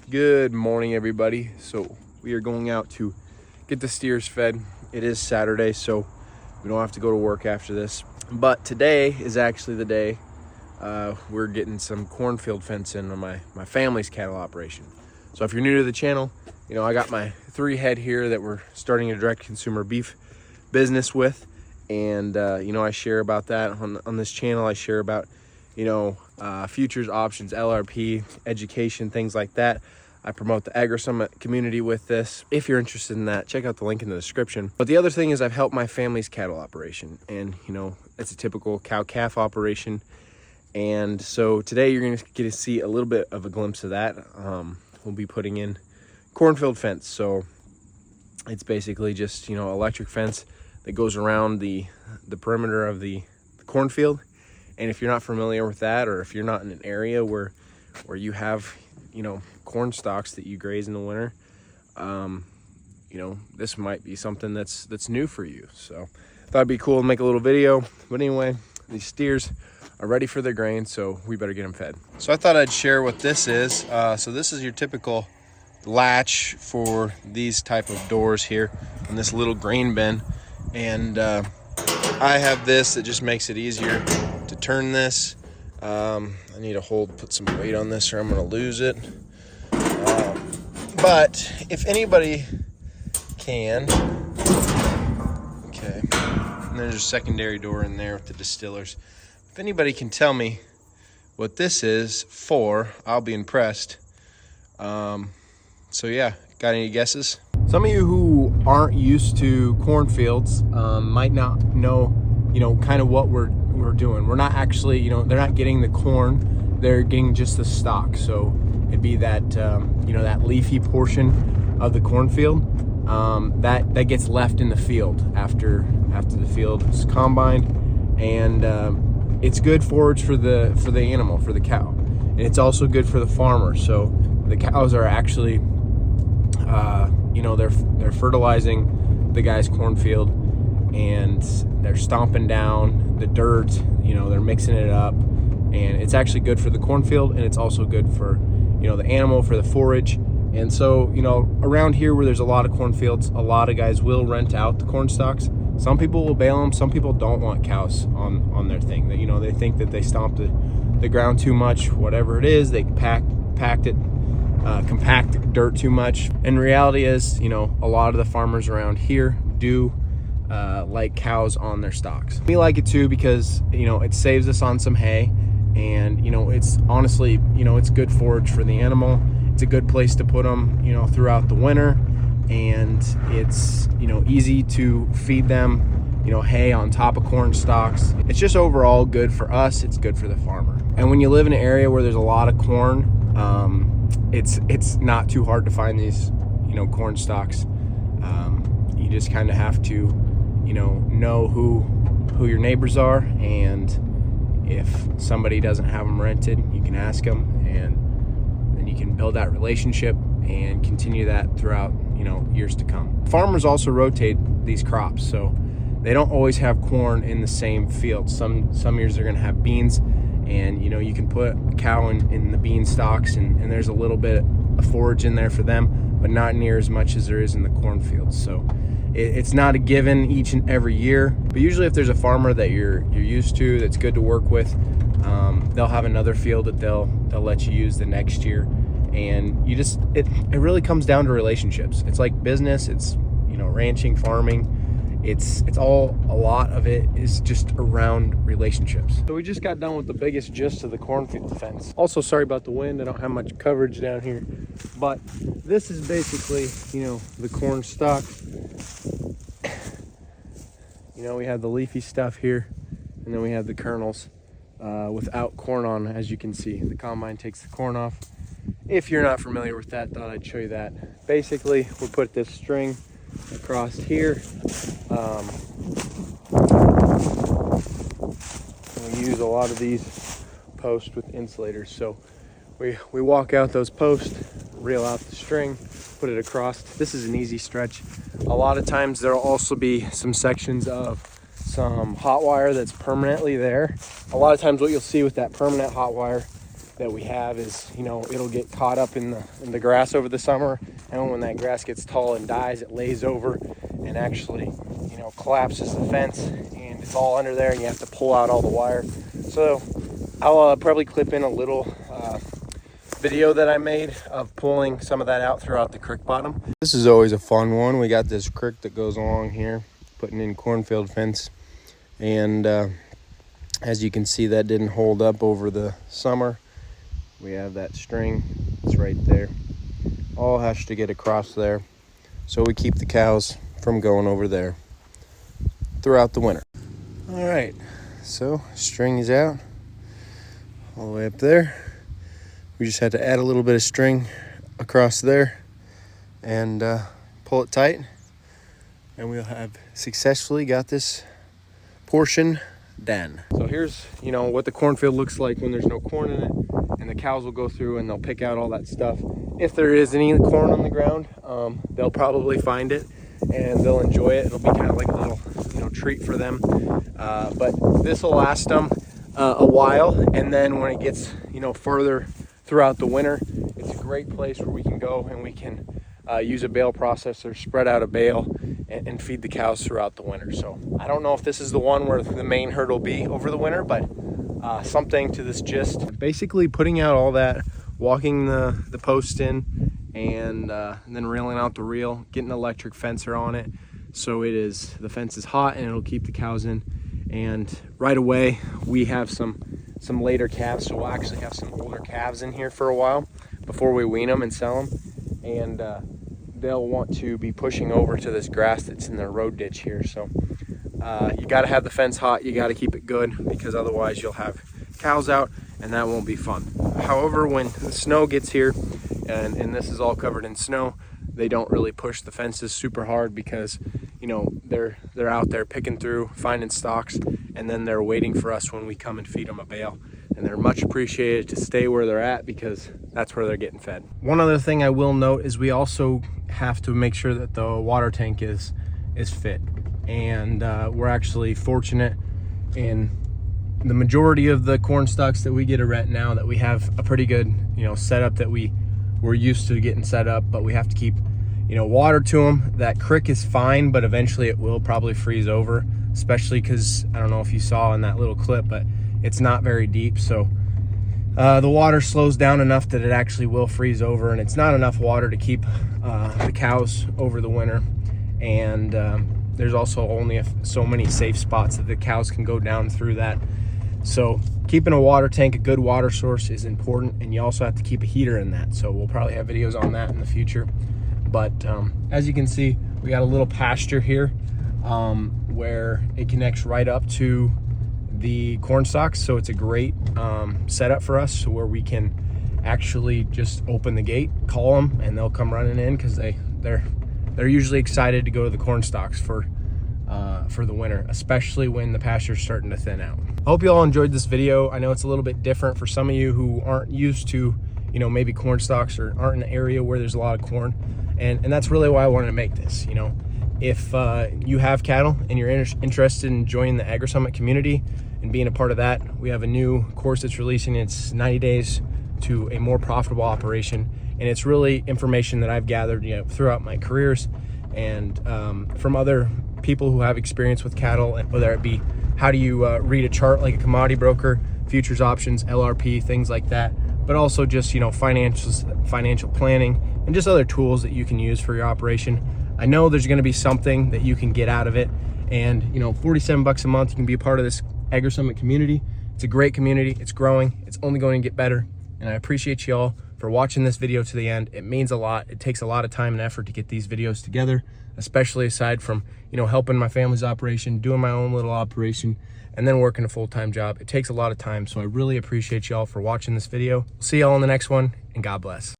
Good morning, everybody. So we are going out to get the steers fed. It is Saturday, so we don't have to go to work after this. But today is actually the day we're getting some cornfield fence in on my family's cattle operation. So if you're new to the channel, I got my 3 head here that we're starting a direct consumer beef business with. And, I share about that on this channel. I share about, futures, options, LRP, education, things like that. I promote the Agri Summit community with this. If you're interested in that, check out the link in the description. But the other thing is I've helped my family's cattle operation, and it's a typical cow-calf operation. And so today you're going to get to see a little bit of a glimpse of that. We'll be putting in cornfield fence. So it's basically just, electric fence that goes around the perimeter of the cornfield. And if you're not familiar with that, or if you're not in an area where you have, corn stalks that you graze in the winter, this might be something that's new for you. So I thought it'd be cool to make a little video. But anyway, these steers are ready for their grain, so we better get them fed. So I thought I'd share what this is. So this is your typical latch for these type of doors here in this little grain bin. And I have this that just makes it easier to turn this. I need to put some weight on this or I'm gonna lose it. But if anybody can, okay, and there's a secondary door in there with the distillers. If anybody can tell me what this is for, I'll be impressed. So yeah, got any guesses? Some of you who aren't used to cornfields might not know, kind of what we're doing. We're not actually, they're not getting the corn, they're getting just the stalk. So it'd be that, that leafy portion of the cornfield that gets left in the field after the field is combined, and it's good forage for the animal, for the cow, and it's also good for the farmer. So the cows are actually, they're fertilizing the guy's cornfield, and they're stomping down the dirt. They're mixing it up, and it's actually good for the cornfield, and it's also good for the animal, for the forage. And so around here where there's a lot of cornfields, a lot of guys will rent out the corn stalks. Some people will bale them. Some people don't want cows on their thing. That they think that they stomp the ground too much, whatever it is. They compact dirt too much. And reality is, a lot of the farmers around here do like cows on their stalks. We like it too because it saves us on some hay, and it's honestly it's good forage for the animal. It's a good place to put them throughout the winter, and it's easy to feed them hay on top of corn stalks. It's just overall good for us. It's good for the farmer. And when you live in an area where there's a lot of corn, it's not too hard to find these corn stalks. You just kind of have to know who your neighbors are, and if somebody doesn't have them rented, you can ask them, and then you can build that relationship and continue that throughout years to come. Farmers also rotate these crops, so they don't always have corn in the same field. Some years they're going to have beans, and you can put a cow in the bean stalks, and there's a little bit of forage in there for them, but not near as much as there is in the cornfields. So it's not a given each and every year, but usually if there's a farmer that you're used to, that's good to work with, they'll have another field that they'll let you use the next year. And it really comes down to relationships. It's like business. It's ranching, farming. It's all, a lot of it is just around relationships. So we just got done with the biggest gist of the cornfield fence. Also, sorry about the wind. I don't have much coverage down here, but this is basically the corn stalk. We have the leafy stuff here, and then we have the kernels without corn on. As you can see, the combine takes the corn off. If you're not familiar with that, thought I'd show you that. Basically, we'll put this string across here. We use a lot of these posts with insulators. So we walk out those posts, reel out the string, put it across. This is an easy stretch. A lot of times there'll also be some sections of some hot wire that's permanently there. A lot of times what you'll see with that permanent hot wire that we have is, you know, it'll get caught up in the grass over the summer, and when that grass gets tall and dies, it lays over and actually, you know, collapses the fence, and it's all under there, and you have to pull out all the wire. So I'll probably clip in a little video that I made of pulling some of that out throughout the creek bottom. This is always a fun one. We got this creek that goes along here, putting in cornfield fence, and as you can see, that didn't hold up over the summer. We have that string, it's right there. All has to get across there, so we keep the cows from going over there throughout the winter. All right, so string is out all the way up there. We just had to add a little bit of string across there and pull it tight, and we'll have successfully got this portion done. So here's, you know, what the cornfield looks like when there's no corn in it, and the cows will go through and they'll pick out all that stuff. If there is any corn on the ground, they'll probably find it and they'll enjoy it. It'll be kind of like a little, you know, treat for them. But this will last them a while, and then when it gets, you know, further throughout the winter, it's a great place where we can go and we can use a bale processor, spread out a bale, and feed the cows throughout the winter. So I don't know if this is the one where the main herd will be over the winter, but something to this gist. Basically putting out all that, walking the post in, and then reeling out the reel, getting an electric fencer on it, so the fence is hot and it'll keep the cows in. And right away we have some later calves, so we'll actually have some older calves in here for a while before we wean them and sell them, and they'll want to be pushing over to this grass that's in the road ditch here. So you got to have the fence hot, you got to keep it good, because otherwise you'll have cows out and that won't be fun. However, when the snow gets here and this is all covered in snow, they don't really push the fences super hard, because, you know, they're out there picking through, finding stalks, and then they're waiting for us when we come and feed them a bale. And they're much appreciated to stay where they're at, because that's where they're getting fed. One other thing I will note is we also have to make sure that the water tank is fit. And we're actually fortunate in the majority of the corn stalks that we get a rent now that we have a pretty good, you know, setup that we're used to getting set up, but we have to keep, you know, water to them. That creek is fine, but eventually it will probably freeze over, especially because I don't know if you saw in that little clip, but it's not very deep. So the water slows down enough that it actually will freeze over, and it's not enough water to keep the cows over the winter. And there's also only so many safe spots that the cows can go down through that. So keeping a water tank, a good water source, is important, and you also have to keep a heater in that. So we'll probably have videos on that in the future. But as you can see, we got a little pasture here where it connects right up to the corn stalks. So it's a great setup for us, so where we can actually just open the gate, call them, and they'll come running in, because they're usually excited to go to the corn stalks for the winter, especially when the pasture's starting to thin out. I hope you all enjoyed this video. I know it's a little bit different for some of you who aren't used to, you know, maybe corn stalks, or aren't in an area where there's a lot of corn, and that's really why I wanted to make this. You know, if you have cattle and you're interested in joining the AgriSummit community and being a part of that, we have a new course that's releasing. It's 90 days to a more profitable operation, and it's really information that I've gathered, you know, throughout my careers, and from other people who have experience with cattle, and whether it be how do you read a chart like a commodity broker, futures options, LRP, things like that, but also just, you know, financial planning, and just other tools that you can use for your operation. I know there's going to be something that you can get out of it, and, you know, 47 bucks a month, you can be a part of this AgriSummit community. It's a great community, it's growing, it's only going to get better, and I appreciate you all for watching this video to the end. It means a lot. It takes a lot of time and effort to get these videos together, especially aside from, you know, helping my family's operation, doing my own little operation, and then working a full-time job. It takes a lot of time, so I really appreciate y'all for watching this video. See y'all in the next one, and God bless.